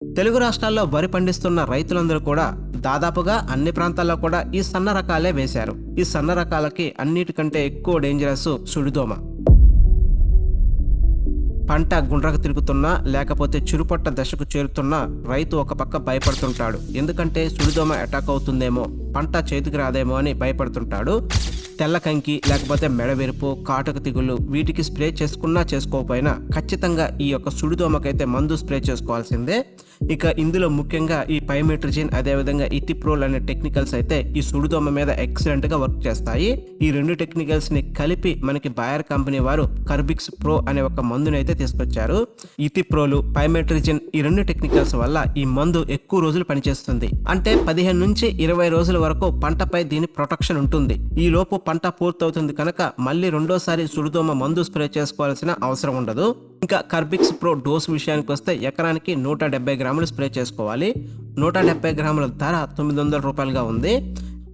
తెలుగు రాష్ట్రాల్లో వరి పండిస్తున్న రైతులందరూ కూడా దాదాపుగా అన్ని ప్రాంతాల్లో కూడా ఈ సన్న రకాలే వేశారు. ఈ సన్న రకాలకి అన్నిటికంటే ఎక్కువ డేంజరస్ సుడిదోమ. పంట గుండ్రకు తిరుగుతున్నా లేకపోతే చిరుపట్ట దశకు చేరుతున్నా రైతు ఒక పక్క భయపడుతుంటాడు. ఎందుకంటే సుడిదోమ అటాక్ అవుతుందేమో, పంట చేతికి రాదేమో అని భయపడుతుంటాడు. తెల్ల కంకి లేకపోతే మెడవెరుపు, కాటుక తిగుళ్ళు వీటికి స్ప్రే చేసుకున్నా చేసుకోకపోయినా ఖచ్చితంగా ఈ యొక్క సుడిదోమకైతే మందు స్ప్రే చేసుకోవాల్సిందే. ఇక ఇందులో ముఖ్యంగా ఈ పైమెట్రిజిన్ అదేవిధంగా ఇథిప్రోల్ అనే టెక్నికల్స్ అయితే ఈ సుడిదోమ మీద ఎక్సలెంట్ గా వర్క్ చేస్తాయి. ఈ రెండు టెక్నికల్స్ ని కలిపి మనకి బాయర్ కంపెనీ వారు కార్బిక్స్ ప్రో అనే ఒక మందుని అయితే తీసుకొచ్చారు. ఇథిప్రోలు, పైమెట్రిజిన్ ఈ రెండు టెక్నికల్స్ వల్ల ఈ మందు ఎక్కువ రోజులు పనిచేస్తుంది. అంటే 15 నుంచి 20 రోజుల వరకు పంటపై దీని ప్రొటెక్షన్ ఉంటుంది. ఈ లోపు పంట పూర్తవుతుంది కనుక మళ్ళీ రెండోసారి సుడిదోమ మందు స్ప్రే చేసుకోవాల్సిన అవసరం ఉండదు. ఇంకా కార్బిక్స్ ప్రో డోస్ విషయానికి వస్తే ఎకరానికి 170 గ్రాములు స్ప్రే చేసుకోవాలి. 170 గ్రాముల ధర 900 రూపాయలుగా ఉంది.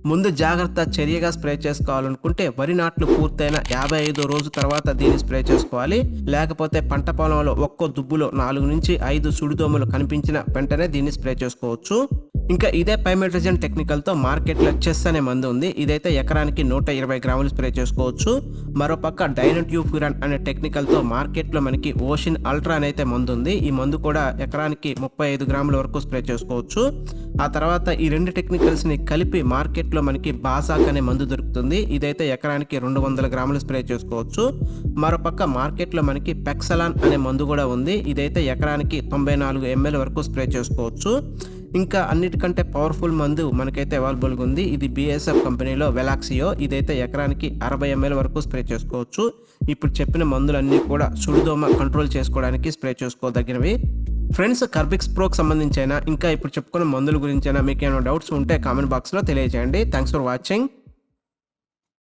ముందు జాగ్రత్త చర్యగా స్ప్రే చేసుకోవాలనుకుంటే వరి నాట్లు పూర్తయిన 55 రోజు తర్వాత దీన్ని స్ప్రే చేసుకోవాలి. లేకపోతే పంట పొలంలో ఒక్కో దుబ్బులో 4 నుంచి 5 సుడిదోమలు కనిపించిన వెంటనే దీన్ని స్ప్రే చేసుకోవచ్చు. ఇంకా ఇదే పైమెట్రిజిన్ టెక్నికల్ తో మార్కెట్లో చెస్ అనే మందు ఉంది. ఇదైతే ఎకరానికి 120 గ్రాములు స్ప్రే చేసుకోవచ్చు. మరోపక్క డైనోట్యూఫ్యూరాన్ అనే టెక్నికల్ తో మార్కెట్లో మనకి ఓషన్ అల్ట్రా అయితే మందు ఉంది. ఈ మందు కూడా ఎకరానికి 35 గ్రాముల వరకు స్ప్రే చేసుకోవచ్చు. ఆ తర్వాత ఈ రెండు టెక్నికల్స్ ని కలిపి మార్కెట్లో మనకి బాసాక్ అనే మందు దొరుకుతుంది. ఇదైతే ఎకరానికి 200 గ్రాములు స్ప్రే చేసుకోవచ్చు. మరోపక్క మార్కెట్లో మనకి పెక్సలాన్ అనే మందు కూడా ఉంది. ఇదైతే ఎకరానికి 94 ml వరకు స్ప్రే చేసుకోవచ్చు. ఇంకా అన్నిటికంటే పవర్ఫుల్ మందు మనకైతే అవైలబుల్గా ఉంది. ఇది BASF కంపెనీలో వెలాక్సియో. ఇదైతే ఎకరానికి 60 ml వరకు స్ప్రే చేసుకోవచ్చు. ఇప్పుడు చెప్పిన మందులన్నీ కూడా సుడిదోమ కంట్రోల్ చేసుకోవడానికి స్ప్రే చేసుకోదగినవి. ఫ్రెండ్స్, కార్బిక్స్ ప్రోకి సంబంధించిన ఇంకా ఇప్పుడు చెప్పుకున్న మందుల గురించైనా మీకు ఏమైనా డౌట్స్ ఉంటే కామెంట్ బాక్స్లో తెలియజేయండి. Thanks for watching.